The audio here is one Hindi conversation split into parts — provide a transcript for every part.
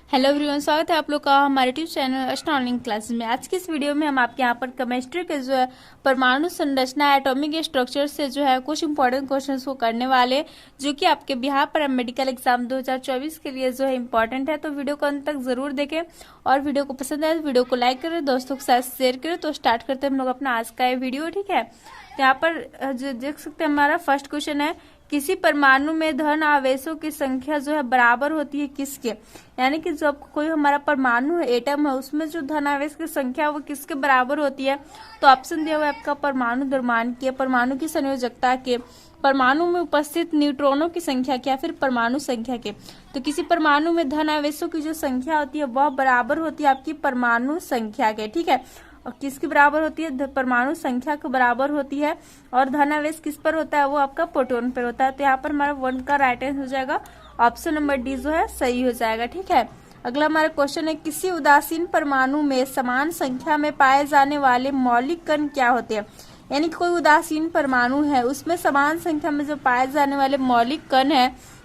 हेलो एवरीवन, स्वागत है आप लोग का हमारे ट्यूब चैनल एस्ट्रोनॉमिक क्लासेस में। आज की इस वीडियो में हम आपके यहाँ पर केमिस्ट्री के जो है परमाणु संरचना एटॉमिक स्ट्रक्चर से जो है कुछ इंपॉर्टेंट क्वेश्चंस को करने वाले, जो कि आपके बिहार पर मेडिकल एग्जाम 2024 के लिए जो है इंपॉर्टेंट है। तो वीडियो को अंत तक जरूर देखें और वीडियो को पसंद आए तो वीडियो को लाइक करें, दोस्तों के साथ शेयर करें। तो स्टार्ट करते हैं हम लोग अपना आज का ये वीडियो, ठीक है। यहाँ पर जो देख सकते हैं हमारा फर्स्ट क्वेश्चन है, किसी परमाणु में धन आवेशों की संख्या जो है बराबर होती है किसके। यानी कि जब कोई हमारा परमाणु है, एटम है, उसमें जो धन आवेश की संख्या वो किसके बराबर होती है। तो ऑप्शन दिया हुआ है आपका परमाणु द्रव्यमान के, परमाणु की संयोजकता के, परमाणु में उपस्थित न्यूट्रॉनों की संख्या के, या फिर परमाणु संख्या के। तो किसी परमाणु में धन आवेशों की जो संख्या होती है वह बराबर होती है आपकी परमाणु संख्या के, ठीक है। और किसकी बराबर होती है, परमाणु संख्या के बराबर होती है। और धन आवेश किस पर होता है, वो आपका प्रोटॉन पर होता है। तो यहाँ पर हमारा 1 का राइट आंसर हो जाएगा ऑप्शन नंबर डी जो है सही हो जाएगा, ठीक है। अगला हमारा क्वेश्चन है, किसी उदासीन परमाणु में समान संख्या में पाए जाने वाले मौलिक कण क्या होते हैं। यानी कि कोई उदासीन परमाणु है, उसमें समान संख्या में जो पाए जाने वाले मौलिक कण है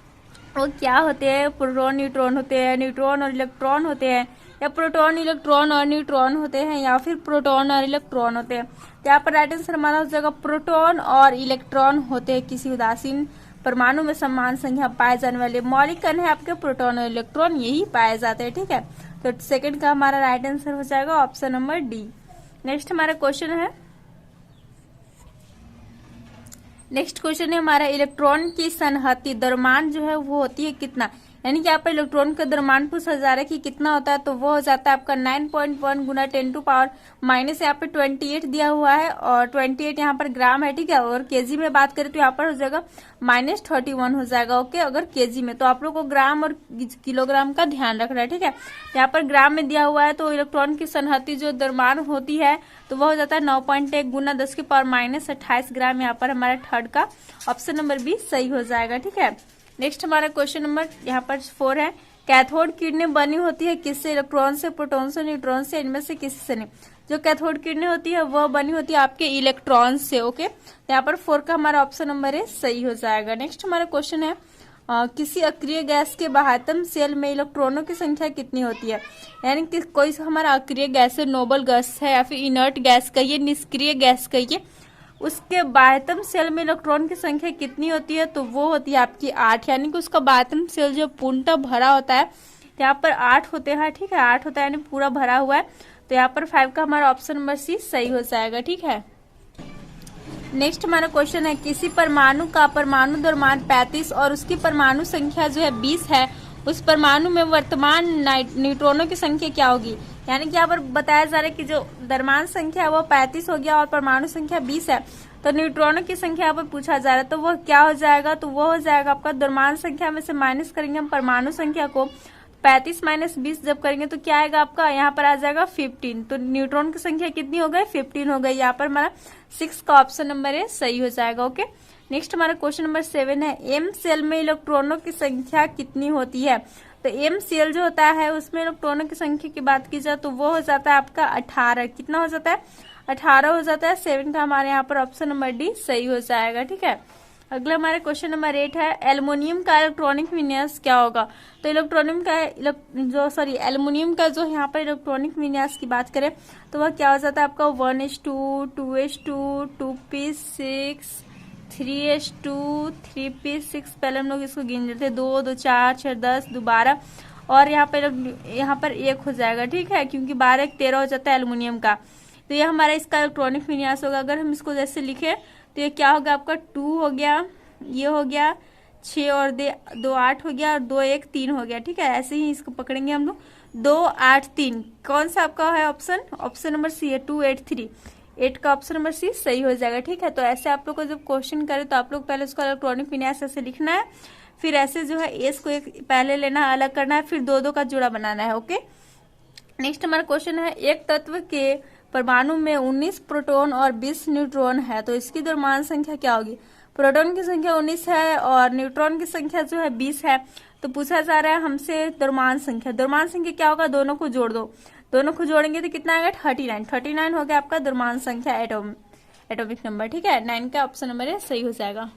वो क्या होते हैं। प्रोटॉन न्यूट्रॉन होते हैं, न्यूट्रॉन और इलेक्ट्रॉन होते हैं, या प्रोटॉन इलेक्ट्रॉन और न्यूट्रॉन होते हैं, या फिर प्रोटॉन और इलेक्ट्रॉन होते हैं। यहाँ पर राइट आंसर हमारा हो जाएगा प्रोटॉन और इलेक्ट्रॉन होते हैं। किसी उदासीन परमाणु में समान संख्या पाए जाने वाले मौलिक कण है आपके प्रोटॉन और इलेक्ट्रॉन, यही पाए जाते हैं, ठीक है। तो सेकंड का हमारा राइट आंसर हो जाएगा ऑप्शन नंबर डी। नेक्स्ट हमारा क्वेश्चन है, हमारा इलेक्ट्रॉन की संहति द्रव्यमान जो है वो होती है कितना। यानी कि यहाँ पर इलेक्ट्रॉन का द्रव्यमान पूछा जा रहा है कि कितना होता है। तो वो हो जाता है आपका 9.1 गुना 10 टू पावर माइनस यहाँ पे 28 दिया हुआ है, और 28 यहाँ पर ग्राम है, ठीक है। और केजी में बात करें तो यहाँ पर हो जाएगा -31 हो जाएगा, ओके। अगर केजी में, तो आप लोग को ग्राम और किलोग्राम का ध्यान रखना है, ठीक है। यहाँ पर ग्राम में दिया हुआ है। तो इलेक्ट्रॉन की संहति जो द्रव्यमान होती है तो वह हो जाता है 9.1 गुना 10 की पावर -28 ग्राम। यहाँ पर हमारा थर्ड का ऑप्शन नंबर बी सही हो जाएगा, ठीक है। नेक्स्ट हमारा क्वेश्चन नंबर यहाँ पर 4 है, कैथोड किरणें बनी होती है किससे, इलेक्ट्रॉन से, प्रोटॉन से, न्यूट्रॉन से, इनमें से किसी से नहीं। जो कैथोड किरणें होती है वह बनी होती है आपके इलेक्ट्रॉन से, ओके। यहाँ पर 4 का हमारा ऑप्शन नंबर है सही हो जाएगा। नेक्स्ट हमारा क्वेश्चन है, किसी अक्रिय गैस के बाह्यतम शेल में इलेक्ट्रॉनों की संख्या कितनी होती है। यानी कि कोई हमारा अक्रिय गैस है, नोबल गैस है, या फिर इनर्ट गैस कहिए, निष्क्रिय गैस कहिए, उसके बाह्यतम सेल में इलेक्ट्रॉन की संख्या कितनी होती है। तो वो होती है आपकी 8। यानी कि उसका बाह्यतम सेल जो पूर्णतः भरा होता है, यहाँ पर 8 होते हैं, ठीक है। 8 होता है यानी पूरा भरा हुआ है। तो यहाँ पर 5 का हमारा ऑप्शन नंबर सी सही हो जाएगा, ठीक है। नेक्स्ट हमारा क्वेश्चन है, किसी परमाणु का परमाणु द्रव्यमान 35 और उसकी परमाणु संख्या जो है 20 है, उस परमाणु में वर्तमान न्यूट्रॉनों की संख्या क्या होगी। यानी कि यहाँ पर बताया जा रहा है कि जो द्रव्यमान संख्या है वो 35 हो गया और परमाणु संख्या 20 है। तो न्यूट्रॉनों की संख्या यहाँ पर पूछा जा रहा है, तो वह क्या हो जाएगा। तो वो हो जाएगा आपका द्रव्यमान संख्या में से माइनस करेंगे हम परमाणु संख्या को, 35 - 20 जब करेंगे तो क्या आएगा आपका, यहाँ पर आ जाएगा 15। तो न्यूट्रॉन की संख्या कितनी हो गई, 15 हो गई। यहाँ पर हमारा 6 का ऑप्शन नंबर है सही हो जाएगा, ओके। नेक्स्ट हमारा क्वेश्चन नंबर 7 है, एम सेल में इलेक्ट्रॉनों की संख्या कितनी होती है। तो एम सेल जो होता है उसमें इलेक्ट्रॉनों की संख्या की बात की जाए तो वो हो जाता है आपका 18। कितना हो जाता है, 18 हो जाता है। 7 का हमारे यहाँ पर ऑप्शन नंबर डी सही हो जाएगा, ठीक है। अगला हमारा क्वेश्चन नंबर 8 है, एल्युमिनियम का इलेक्ट्रॉनिक विन्यास क्या होगा। तो एल्युमिनियम का जो यहाँ पर इलेक्ट्रॉनिक विन्यास की बात करें तो वह क्या हो जाता है आपका 1s2, 2s2, 2p6, 3s2, 3p6। पहले हम लोग इसको गिन लेते हैं, 2, 2, 4, 6, 10, 12, और यहाँ पर 1 हो जाएगा, ठीक है, क्योंकि 12, 1, 13 हो जाता है एल्युमिनियम का। तो ये हमारा इसका इलेक्ट्रॉनिक विन्यास होगा। अगर हम इसको जैसे लिखे तो ये क्या होगा आपका 2 हो गया, ये हो गया 6 और 2 8 हो गया, और 2 1 3 हो गया, ठीक है। ऐसे ही इसको पकड़ेंगे हम लोग, 2 8 3। कौन सा आपका है ऑप्शन, ऑप्शन नंबर सी है 2 8 3। 8 का ऑप्शन नंबर सी सही हो जाएगा, ठीक है। तो ऐसे आप लोग को जब क्वेश्चन करे तो आप लोग पहले उसका इलेक्ट्रॉनिक विन्यास ऐसे लिखना है, फिर ऐसे जो है एस को एक पहले लेना है, अलग करना है, फिर 2 का जोड़ा बनाना है, ओके। नेक्स्ट हमारा क्वेश्चन है, एक तत्व के परमाणु में 19 प्रोटॉन और 20 न्यूट्रॉन है, तो इसकी द्रव्यमान संख्या क्या होगी। प्रोटॉन की संख्या 19 है और न्यूट्रॉन की संख्या जो है 20 है। तो पूछा जा रहा है हमसे द्रव्यमान संख्या। द्रव्यमान संख्या क्या होगा, दोनों को जोड़ दो, दोनों को जोड़ेंगे तो कितना आएगा 39 हो गया आपका द्रव्यमान संख्या एटॉमिक नंबर, ठीक है। 9 का ऑप्शन नंबर है सही हो जाएगा।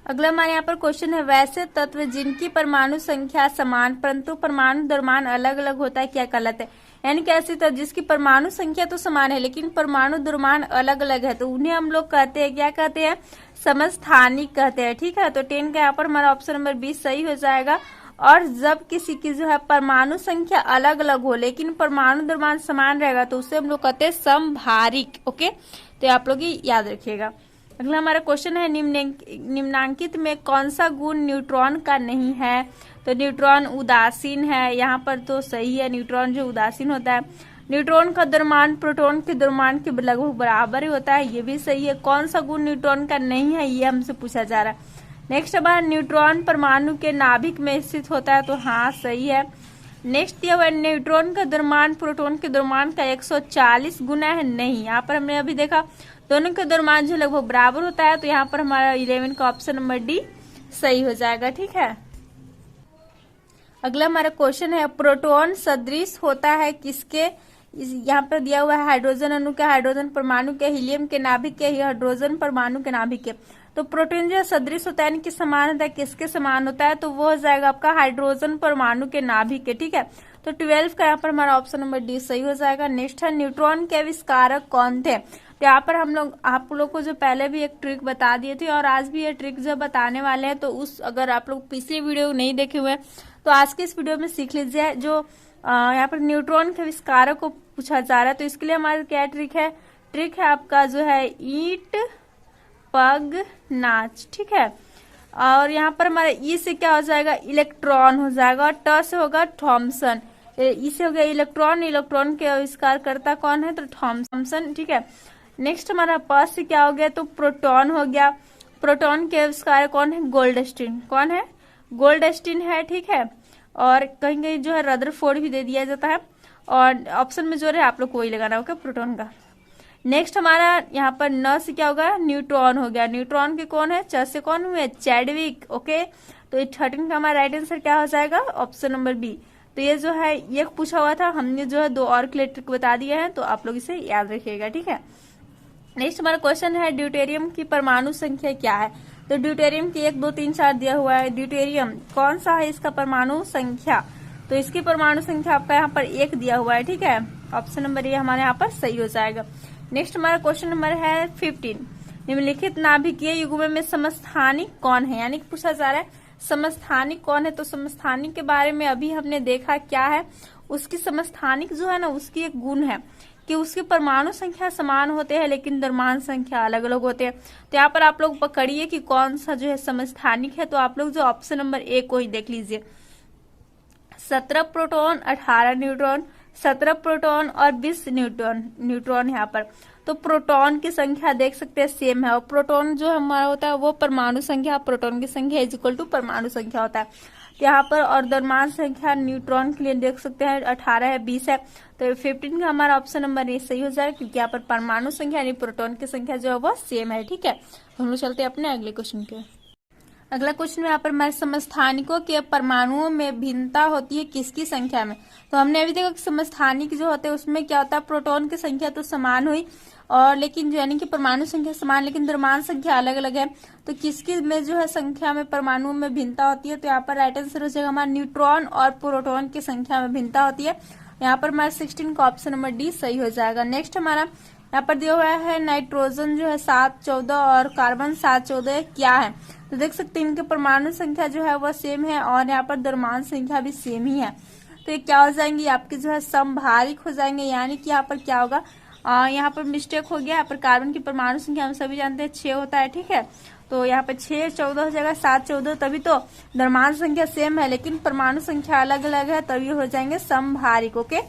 अगला हमारे यहाँ पर क्वेश्चन है, वैसे तत्व जिनकी परमाणु संख्या समान परंतु परमाणु द्रव्यमान अलग अलग होता है क्या कहलाते हैं? यानी कि ऐसे तत्व जिसकी परमाणु संख्या तो समान है लेकिन परमाणु द्रव्यमान अलग अलग है तो उन्हें हम लोग कहते हैं, क्या कहते हैं? समस्थानिक कहते हैं। ठीक है, तो 10 का यहाँ पर हमारा ऑप्शन नंबर 20 सही हो जाएगा। और जब किसी की जो है परमाणु संख्या अलग अलग हो लेकिन परमाणु द्रव्यमान समान रहेगा तो उसे हम लोग कहते हैं समभारिक। ओके, तो आप लोग ये याद रखिएगा। अगला हमारा क्वेश्चन है, निम्नांकित में कौन सा गुण न्यूट्रॉन का नहीं है? तो न्यूट्रॉन उदासीन है, यहाँ पर तो सही है, न्यूट्रॉन जो उदासीन होता है। न्यूट्रॉन का द्रव्यमान प्रोटॉन के द्रव्यमान के लगभग बराबर ही होता है, ये भी सही है। कौन सा गुण न्यूट्रॉन का नहीं है, ये हमसे पूछा जा रहा है। नेक्स्ट हमारा, न्यूट्रॉन परमाणु के नाभिक में स्थित होता है, तो हाँ सही है। नेक्स्ट दिया हुआ है, न्यूट्रॉन का द्रव्यमान प्रोटॉन के द्रव्यमान का 140 गुना है, नहीं। यहाँ पर हमने अभी देखा दोनों के द्रव्यमान जो लगभग बराबर होता है, तो यहाँ पर हमारा 11 का ऑप्शन नंबर डी सही हो जाएगा। ठीक है, अगला हमारा क्वेश्चन है, प्रोटॉन सदृश होता है किसके? यहाँ पर दिया हुआ है हाइड्रोजन अणु के, हाइड्रोजन परमाणु के, हीलियम के नाभिक के, हाइड्रोजन परमाणु के नाभिक के। तो प्रोटॉन जो सदृश होता है यानी कि समान होता है, किसके समान होता है? तो वो हो जाएगा आपका हाइड्रोजन परमाणु के नाभिक के। ठीक है, तो 12 का यहाँ पर हमारा ऑप्शन नंबर डी सही हो जाएगा। नेक्स्ट है, न्यूट्रॉन के आविष्कारक कौन थे? तो यहाँ पर हम लोग आप लोग को जो पहले भी एक ट्रिक बता दिए थे और आज भी ये ट्रिक जो बताने वाले हैं, तो उस अगर आप लोग पिछली वीडियो नहीं देखे हुए तो आज के इस वीडियो में सीख लीजिए। जो यहाँ पर न्यूट्रॉन के आविष्कारक को पूछा जा रहा है, तो इसके लिए हमारा क्या ट्रिक है? ट्रिक है आपका जो है ईट पग नाच। ठीक है, और यहाँ पर हमारा ई से क्या हो जाएगा? इलेक्ट्रॉन हो जाएगा, और ट से होगा थॉमसन। ई से हो गया इलेक्ट्रॉन, इलेक्ट्रॉन के आविष्कारकर्ता कौन है? तो थॉमसन। ठीक है, नेक्स्ट हमारा प से क्या हो गया? तो प्रोटॉन हो गया। प्रोटॉन के आविष्कार कौन है? गोल्डस्टीन। कौन है? गोल्डस्टीन है। ठीक है, और कहीं कहीं जो है रदरफोर्ड भी दे दिया जाता है, और ऑप्शन में जो है आप लोग को वही लगाना होगा प्रोटॉन का। नेक्स्ट हमारा यहाँ पर न से क्या होगा? न्यूट्रॉन हो गया। न्यूट्रॉन के कौन है? च से कौन हुए? चैडविक। ओके, तो ये 13 का हमारा राइट आंसर क्या हो जाएगा? Option number B. तो ये जो है ये पूछा हुआ था, हमने जो है 2 और के लिए ट्रिक बता दिए हैं, तो आप लोग इसे याद रखिएगा। ठीक है, नेक्स्ट हमारा क्वेश्चन है, ड्यूटेरियम की परमाणु संख्या क्या है? तो ड्यूटेरियम की 1 2 3 4 दिया हुआ है। ड्यूटेरियम कौन सा है इसका परमाणु संख्या? तो इसकी परमाणु संख्या आपका यहाँ पर 1 दिया हुआ है। ठीक है, ऑप्शन नंबर ए हमारे यहाँ पर सही हो जाएगा। नेक्स्ट हमारा क्वेश्चन नंबर है 15, निम्नलिखित नाभिकीय युग्म में समस्थानिक कौन है? यानी कि पूछा जा रहा है समस्थानिक कौन है? तो समस्थानिक के बारे में अभी हमने देखा क्या है, उसकी समस्थानिक जो है ना उसकी एक गुण है कि उसकी परमाणु संख्या समान होते हैं लेकिन द्रव्यमान संख्या अलग अलग होते हैं। तो यहाँ पर आप लोग पकड़िए कि कौन सा जो है समस्थानिक है, तो आप लोग जो ऑप्शन नंबर ए को ही देख लीजिए। 17 प्रोटॉन 18 न्यूट्रॉन, 17 प्रोटॉन और 20 न्यूट्रॉन यहाँ पर। तो प्रोटॉन की संख्या देख सकते हैं सेम है, और प्रोटॉन जो हमारा होता है वो परमाणु संख्या, प्रोटॉन की संख्या इज इक्वल टू परमाणु संख्या होता है यहाँ पर। और द्रव्यमान संख्या न्यूट्रॉन के लिए देख सकते हैं 18 है, 20 है, तो 15 का हमारा ऑप्शन नंबर ए सही हो जाएगा, क्योंकि यहाँ पर परमाणु संख्या यानी प्रोटॉन की संख्या जो है वो सेम है। ठीक है, हम लोग चलते हैं अपने अगले क्वेश्चन के। अगला क्वेश्चन यहाँ पर हमारे समस्थानिकों के परमाणुओं में भिन्नता होती है किसकी संख्या में? तो हमने अभी देखा कि समस्थानिक जो होते हैं उसमें क्या होता है, प्रोटॉन की संख्या तो समान हुई और लेकिन जो यानी कि परमाणु संख्या समान लेकिन द्रव्यमान संख्या अलग अलग है। तो किसकी में जो है संख्या में परमाणुओं में भिन्नता होती है? तो यहाँ पर राइट आंसर हो जाएगा हमारा न्यूट्रॉन और प्रोटॉन की संख्या में भिन्नता होती है। यहाँ पर हमारा 16 का ऑप्शन नंबर डी सही हो जाएगा। नेक्स्ट हमारा यहाँ पर दिया हुआ है नाइट्रोजन जो है 714 और कार्बन 714 क्या है? तो देख सकते हैं इनके परमाणु संख्या जो है वह सेम है और यहाँ पर द्रव्यमान संख्या भी सेम ही है। तो ये क्या हो जाएंगे? आपके जो है समभारिक हो जाएंगे, यानी कि यहाँ पर क्या होगा, यहाँ पर मिस्टेक हो गया। यहाँ पर कार्बन की परमाणु संख्या हम सभी जानते हैं 6 होता है। ठीक है, तो यहाँ पर 6 14 हो जाएगा, 7 14, तभी तो द्रव्यमान संख्या सेम है लेकिन परमाणु संख्या अलग अलग है, तभी हो जाएंगे समभारिक। ओके,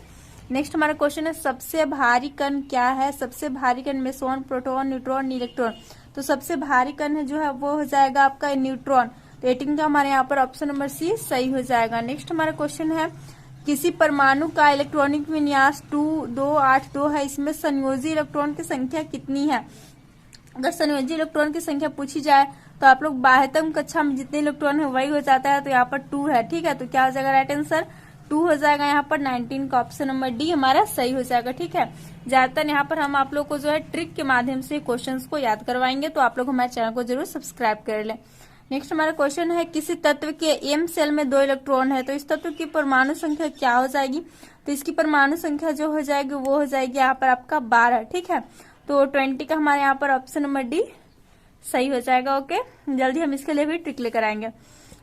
नेक्स्ट हमारा क्वेश्चन है सबसे भारी कण क्या है? सबसे भारी कण मेसोन, प्रोटॉन, न्यूट्रॉन, इलेक्ट्रॉन। तो सबसे भारी कण है जो है वो हो जाएगा आपका न्यूट्रॉन। तो 18 का हमारे यहाँ पर ऑप्शन नंबर सी सही हो जाएगा। नेक्स्ट हमारा क्वेश्चन है किसी परमाणु का इलेक्ट्रॉनिक विन्यास 228 है, इसमें संयोजी इलेक्ट्रॉन की संख्या कितनी है? अगर संयोजी इलेक्ट्रॉन की संख्या पूछी जाए तो आप लोग बाह्यतम कक्षा में जितने इलेक्ट्रॉन है वही हो जाता है, तो यहाँ पर 2 है। ठीक है, तो क्या हो जाएगा राइट आंसर? 2 हो जाएगा। यहाँ पर 19 का ऑप्शन नंबर डी हमारा सही हो जाएगा। ठीक है, ज्यादातर यहाँ पर हम आप लोग को जो है ट्रिक के माध्यम से क्वेश्चंस को याद करवाएंगे, तो आप लोग हमारे चैनल को जरूर सब्सक्राइब कर लें। नेक्स्ट हमारा क्वेश्चन है किसी तत्व के एम सेल में 2 इलेक्ट्रॉन है तो इस तत्व की परमाणु संख्या क्या हो जाएगी, तो इसकी परमाणु संख्या जो हो जाएगी वो हो जाएगी यहाँ पर आपका 12। ठीक है, तो 20 का हमारे यहाँ पर ऑप्शन नंबर डी सही हो जाएगा। ओके, जल्दी हम इसके लिए भी ट्रिक लेकर आएंगे।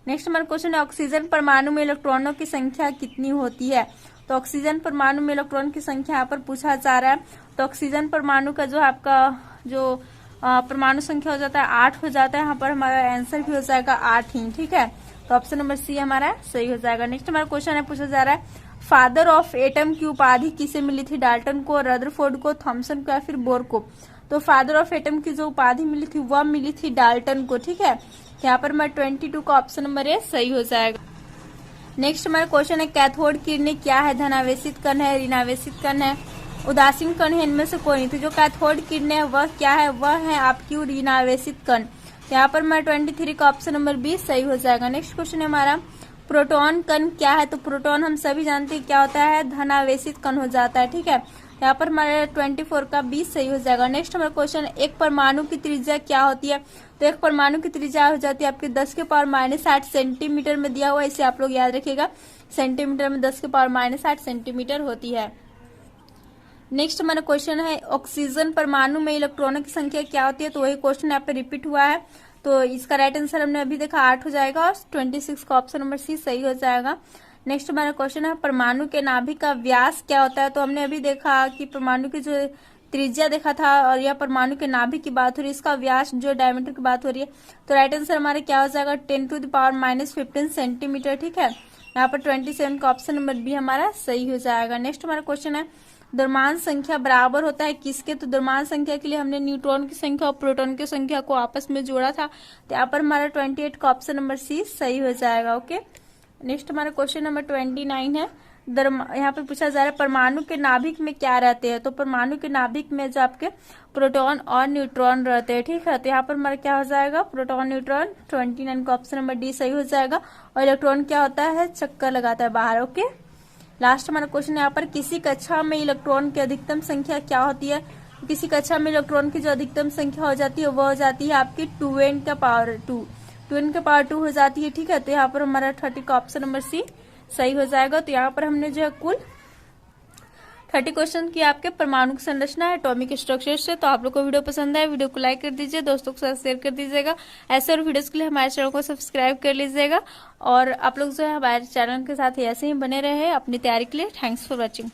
नेक्स्ट हमारा क्वेश्चन है ऑक्सीजन परमाणु में इलेक्ट्रॉनों की संख्या कितनी होती है, तो ऑक्सीजन परमाणु में इलेक्ट्रॉन की संख्या यहाँ पर पूछा जा रहा है। तो ऑक्सीजन परमाणु का जो आपका जो परमाणु संख्या हो जाता है 8 हो जाता है। यहाँ पर हमारा आंसर भी हो जाएगा 8 ही। ठीक है, तो ऑप्शन नंबर सी हमारा सही हो जाएगा। नेक्स्ट हमारा क्वेश्चन है पूछा जा रहा है फादर ऑफ एटम की उपाधि किसे मिली थी, डाल्टन को, रदरफोर्ड को, थॉमसन को या फिर बोर को। तो फादर ऑफ एटम की जो उपाधि मिली थी वह मिली थी डाल्टन को। ठीक है, यहाँ पर हमारा 22 का ऑप्शन नंबर ए सही हो जाएगा। नेक्स्ट हमारा क्वेश्चन है कैथोड किरणें क्या है, धनावेशित कण है, ऋणावेशित कण है, उदासीन कण है, इनमें से कोई नहीं। तो जो कैथोड किरणें है वह क्या है, वह है आपकी ऋणावेशित कण। यहाँ पर हमारा 23 का ऑप्शन नंबर बी सही हो जाएगा। नेक्स्ट क्वेश्चन है हमारा प्रोटॉन कण क्या है, तो प्रोटॉन हम सभी जानते हैं क्या होता है, धनावेशित कण हो जाता है। ठीक है, यहाँ पर हमारे 24 का बी सही हो जाएगा। नेक्स्ट हमारा क्वेश्चन है एक परमाणु की त्रिज्या क्या होती है, तो एक परमाणु की त्रिज्या हो जाती है आपके 10⁻⁻8 सेंटीमीटर में दिया हुआ है, इसे आप लोग याद रखिएगा, सेंटीमीटर में 10⁻⁻8 सेंटीमीटर होती है। नेक्स्ट हमारा क्वेश्चन है ऑक्सीजन परमाणु में इलेक्ट्रॉनों की संख्या क्या होती है, तो वही क्वेश्चन यहाँ पे रिपीट हुआ है। तो इसका राइट आंसर हमने अभी देखा 8 हो जाएगा और 26 का ऑप्शन नंबर सी सही हो जाएगा। नेक्स्ट हमारा क्वेश्चन है परमाणु के नाभिक का व्यास क्या होता है, तो हमने अभी देखा कि परमाणु की जो त्रिज्या देखा था और यह परमाणु के नाभिक की बात हो रही है, इसका व्यास जो डायमीटर की बात हो रही है। तो राइट आंसर हमारे क्या हो जाएगा 10⁻⁻15 सेंटीमीटर। ठीक है, यहाँ पर 27 का ऑप्शन नंबर बी हमारा सही हो जाएगा। नेक्स्ट हमारा क्वेश्चन है द्रव्यमान संख्या बराबर होता है किसके, तो द्रव्यमान संख्या के लिए हमने न्यूट्रॉन की संख्या और प्रोटॉन की संख्या को आपस में जोड़ा था। तो यहाँ पर हमारा 28 का ऑप्शन नंबर सी सही हो जाएगा। ओके, नेक्स्ट हमारा क्वेश्चन नंबर 29 है यहाँ पे पूछा जा रहा है परमाणु के नाभिक में क्या रहते हैं, तो परमाणु के नाभिक में जो आपके प्रोटॉन और न्यूट्रॉन रहते हैं। ठीक है, तो यहाँ पर हमारा क्या हो जाएगा प्रोटॉन न्यूट्रॉन, 29 का ऑप्शन नंबर डी सही हो जाएगा। और इलेक्ट्रॉन क्या होता है, चक्कर लगाता है बाहर। ओके, लास्ट हमारा क्वेश्चन यहाँ पर किसी कक्षा में इलेक्ट्रॉन की अधिकतम संख्या क्या होती है, किसी कक्षा में इलेक्ट्रॉन की जो अधिकतम संख्या हो जाती है वो हो जाती है आपकी 2n का पावर 2 हो जाती है। ठीक है, तो यहाँ पर हमारा 30 का ऑप्शन नंबर सी सही हो जाएगा। तो यहाँ पर हमने जो है कुल 30 क्वेश्चन किया आपके परमाणु की संरचना है एटॉमिक स्ट्रक्चर से। तो आप लोग को वीडियो पसंद है, वीडियो को लाइक कर दीजिए, दोस्तों के साथ शेयर कर दीजिएगा। ऐसे और वीडियोस के लिए हमारे चैनल को सब्सक्राइब कर लीजिएगा और आप लोग जो है हमारे चैनल के साथ ऐसे ही बने रहे अपनी तैयारी के लिए। Thanks for watching.